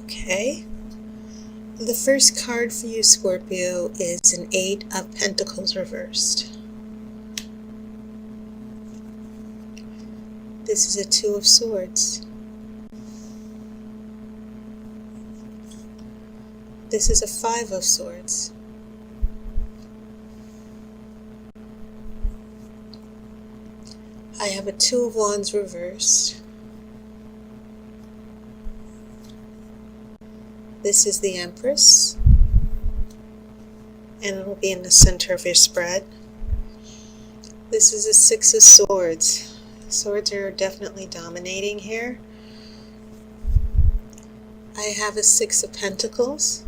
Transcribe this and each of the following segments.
Okay. The first card for you, Scorpio, is an Eight of Pentacles reversed. This is a Two of Swords. This is a Five of Swords. I have a Two of Wands reversed. This is the Empress, and it will be in the center of your spread. This is a Six of Swords. Swords are definitely dominating here. I have a Six of Pentacles.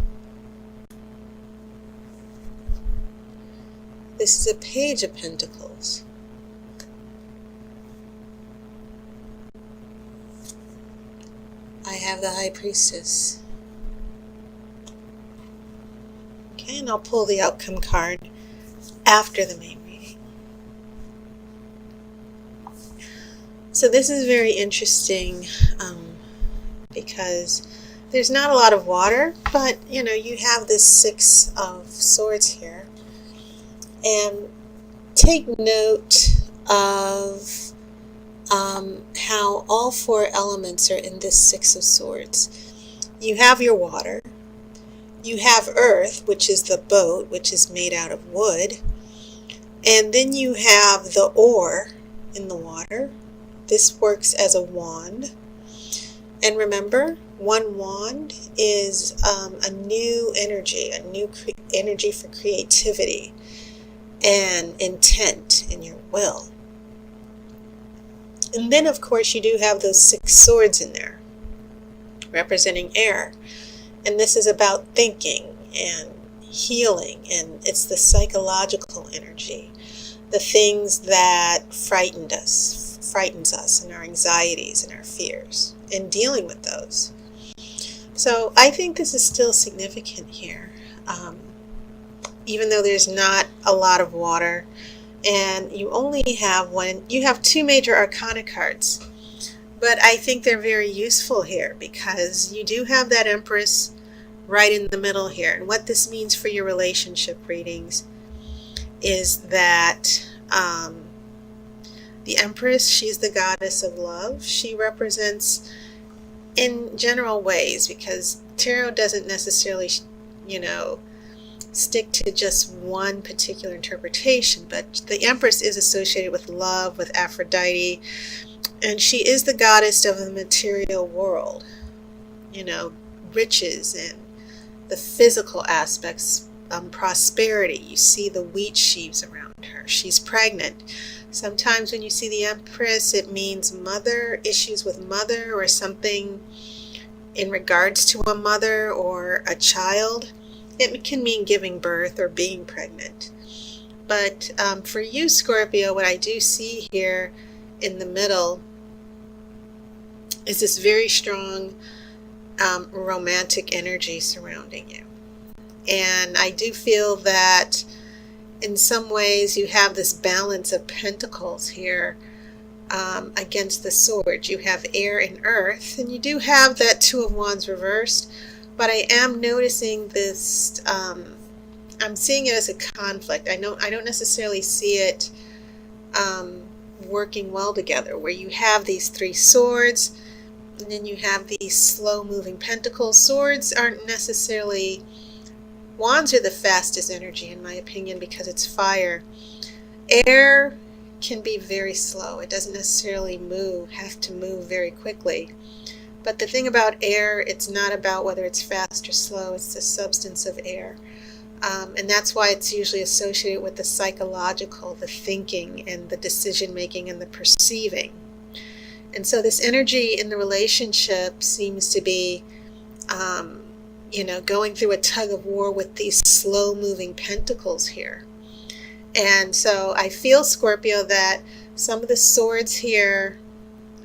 This is a Page of Pentacles. I have the High Priestess. Okay, and I'll pull the outcome card after the main reading. So this is very interesting because there's not a lot of water, but you have this Six of Swords here. And take note of how all four elements are in this Six of Swords. You have your water. You have earth, which is the boat, which is made out of wood. And then you have the oar in the water. This works as a wand. And remember, one wand is a new energy, energy for creativity and intent in your will. And then, of course, you do have those Six Swords in there, representing air. And this is about thinking and healing, and it's the psychological energy, the things that frightens us, and our anxieties and our fears, and dealing with those. So I think this is still significant here, even though there's not a lot of water, and you only have you have two major arcana cards. But I think they're very useful here because you do have that Empress right in the middle here. And what this means for your relationship readings is that the Empress, she's the goddess of love. She represents in general ways, because tarot doesn't necessarily, stick to just one particular interpretation. But the Empress is associated with love, with Aphrodite. And she is the goddess of the material world, riches and the physical aspects, prosperity. You see the wheat sheaves around her. She's pregnant. Sometimes when you see the Empress, it means issues with mother, or something in regards to a mother or a child. It can mean giving birth or being pregnant. But for you, Scorpio, what I do see here in the middle is this very strong romantic energy surrounding you. And I do feel that in some ways you have this balance of pentacles here against the swords. You have air and earth, and you do have that Two of Wands reversed, but I am noticing this, I'm seeing it as a conflict. I don't necessarily see it working well together, where you have these three swords, and then you have these slow-moving pentacles. Swords aren't necessarily... Wands are the fastest energy, in my opinion, because it's fire. Air can be very slow. It doesn't necessarily have to move very quickly. But the thing about air, it's not about whether it's fast or slow. It's the substance of air. And that's why it's usually associated with the psychological, the thinking, and the decision-making, and the perceiving. And so this energy in the relationship seems to be, going through a tug of war with these slow-moving pentacles here. And so I feel, Scorpio, that some of the swords here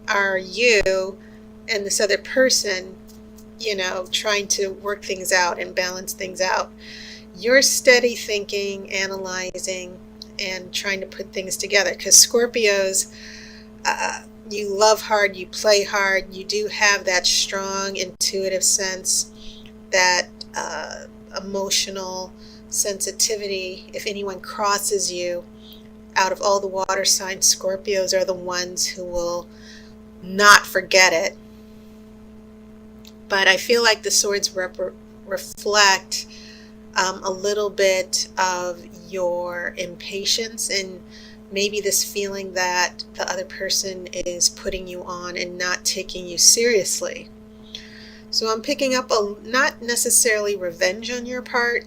are you and this other person, trying to work things out and balance things out. You're steady thinking, analyzing, and trying to put things together. Because Scorpios, You love hard, you play hard, you do have that strong intuitive sense, that emotional sensitivity. If anyone crosses you, out of all the water signs, Scorpios are the ones who will not forget it. But I feel like the swords reflect a little bit of your impatience and maybe this feeling that the other person is putting you on and not taking you seriously. So I'm picking up not necessarily revenge on your part,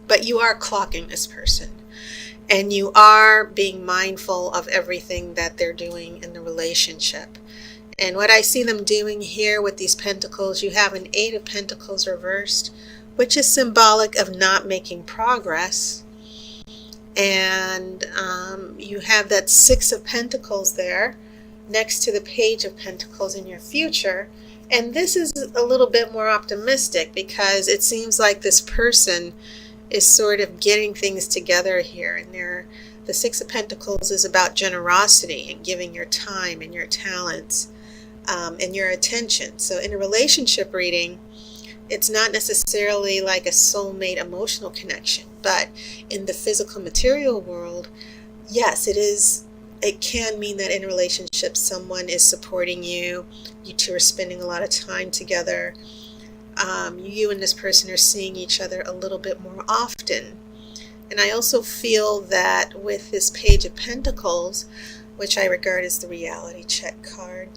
but you are clocking this person. And you are being mindful of everything that they're doing in the relationship. And what I see them doing here with these pentacles, you have an 8 of Pentacles reversed, which is symbolic of not making progress. And you have that 6 of Pentacles there next to the Page of Pentacles in your future. And this is a little bit more optimistic because it seems like this person is sort of getting things together here. And the 6 of Pentacles is about generosity and giving your time and your talents and your attention. So in a relationship reading, it's not necessarily like a soulmate emotional connection, but in the physical material world, yes, it is. It can mean that in a relationship, someone is supporting you. You two are spending a lot of time together. You and this person are seeing each other a little bit more often. And I also feel that with this Page of Pentacles, which I regard as the reality check card,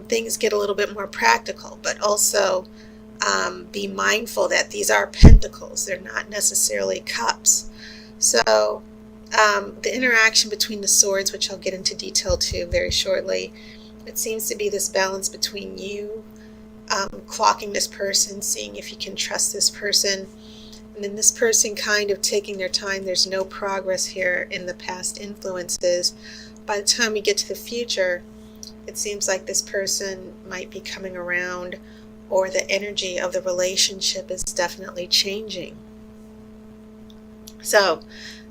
things get a little bit more practical, but also be mindful that these are pentacles. They're not necessarily cups. So the interaction between the swords, which I'll get into detail too very shortly, it seems to be this balance between you clocking this person, seeing if you can trust this person, and then this person kind of taking their time. There's no progress here in the past influences. By the time we get to the future, it seems like this person might be coming around, or the energy of the relationship is definitely changing. So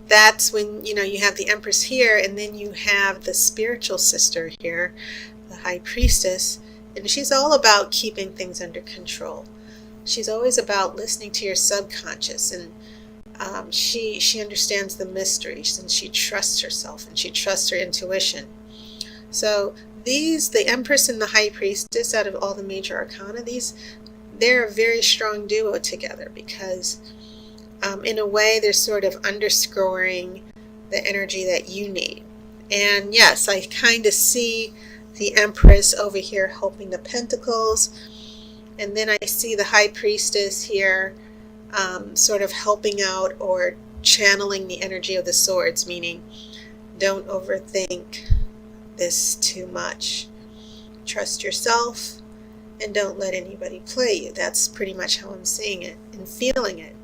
that's when, you have the Empress here, and then you have the spiritual sister here, the High Priestess, and she's all about keeping things under control. She's always about listening to your subconscious, and she understands the mysteries, and she trusts herself, and she trusts her intuition. So the Empress and the High Priestess, out of all the major arcana, they're a very strong duo together because in a way they're sort of underscoring the energy that you need. And yes, I kind of see the Empress over here helping the Pentacles, and then I see the High Priestess here sort of helping out or channeling the energy of the swords, meaning don't overthink this too much. Trust yourself and don't let anybody play you. That's pretty much how I'm seeing it and feeling it.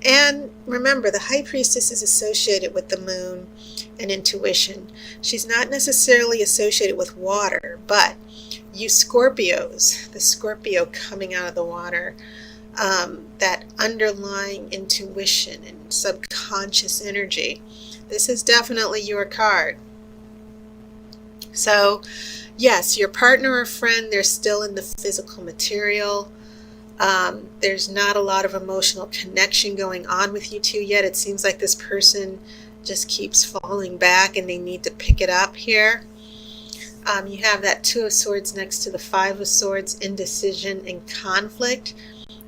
And remember, the High Priestess is associated with the moon and intuition. She's not necessarily associated with water, but you Scorpios, the Scorpio coming out of the water, that underlying intuition and subconscious energy, this is definitely your card. So yes, your partner or friend, they're still in the physical material. There's not a lot of emotional connection going on with you two yet. It seems like this person just keeps falling back and they need to pick it up here. You have that 2 of Swords next to the 5 of Swords, indecision and conflict,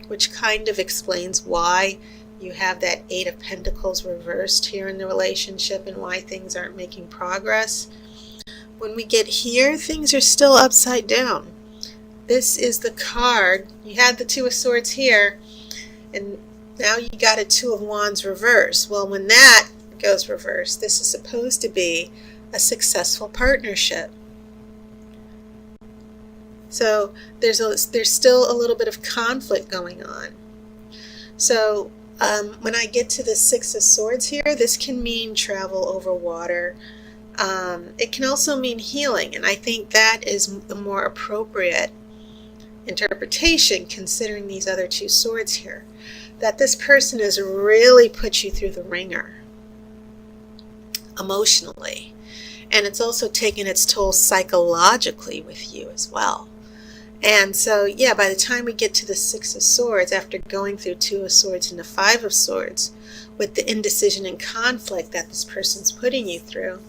which kind of explains why you have that 8 of Pentacles reversed here in the relationship and why things aren't making progress. When we get here, things are still upside down. This is the card. You had the 2 of Swords here, and now you got a 2 of Wands reverse. Well, when that goes reverse, this is supposed to be a successful partnership. So there's still a little bit of conflict going on. So when I get to the 6 of Swords here, this can mean travel over water. It can also mean healing, and I think that is the more appropriate interpretation considering these other 2 swords here. That this person has really put you through the ringer emotionally, And it's also taken its toll psychologically with you as well. And so, yeah, by the time we get to the Six of Swords, after going through Two of Swords and the Five of Swords, with the indecision and conflict that this person's putting you through,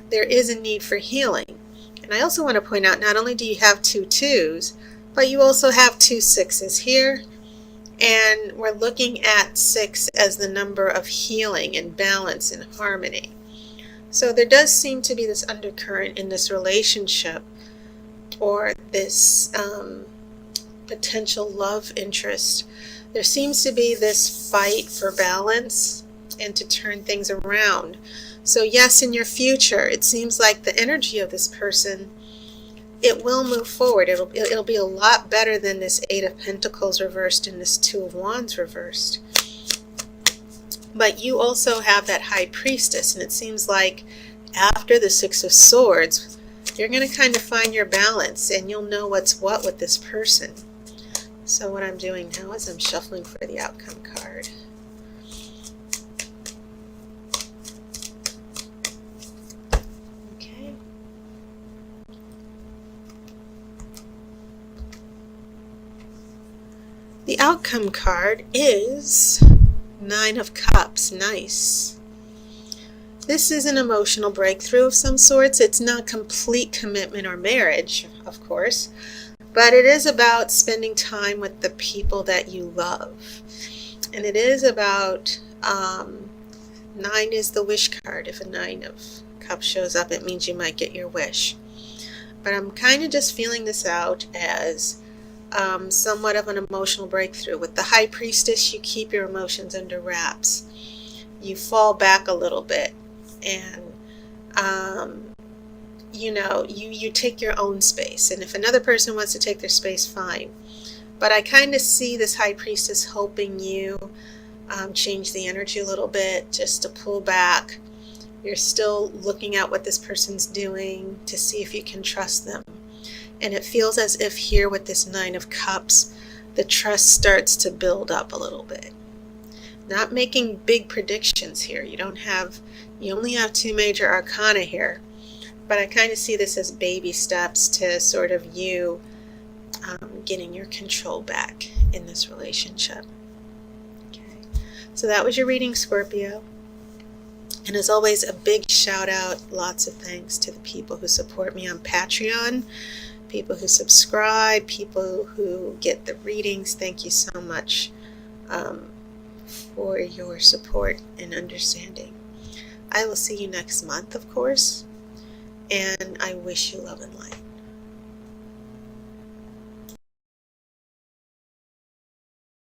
there is a need for healing. And I also want to point out, not only do you have two twos, but you also have two sixes here. And we're looking at 6 as the number of healing and balance and harmony. So there does seem to be this undercurrent in this relationship, or this potential love interest. There seems to be this fight for balance and to turn things around. So yes, in your future, it seems like the energy of this person, it will move forward. It'll be a lot better than this Eight of Pentacles reversed and this Two of Wands reversed. But you also have that High Priestess, and it seems like after the Six of Swords, you're going to kind of find your balance, and you'll know what's what with this person. So what I'm doing now is I'm shuffling for the outcome card. Okay. The outcome card is Nine of Cups. Nice. This is an emotional breakthrough of some sorts. It's not complete commitment or marriage, of course, but it is about spending time with the people that you love. And it is about, 9 is the wish card. If a Nine of Cups shows up, it means you might get your wish. But I'm kind of just feeling this out as somewhat of an emotional breakthrough. With the High Priestess, you keep your emotions under wraps. You fall back a little bit. And, you know, you take your own space. And if another person wants to take their space, fine. But I kind of see this High Priestess helping you change the energy a little bit, just to pull back. You're still looking at what this person's doing to see if you can trust them. And it feels as if here with this Nine of Cups, the trust starts to build up a little bit. Not making big predictions here. You only have 2 major arcana here. But I kind of see this as baby steps to sort of you getting your control back in this relationship. Okay. So that was your reading, Scorpio. And as always, a big shout out, lots of thanks to the people who support me on Patreon, people who subscribe, people who get the readings. Thank you so much for your support and understanding. I will see you next month, of course, and I wish you love and light.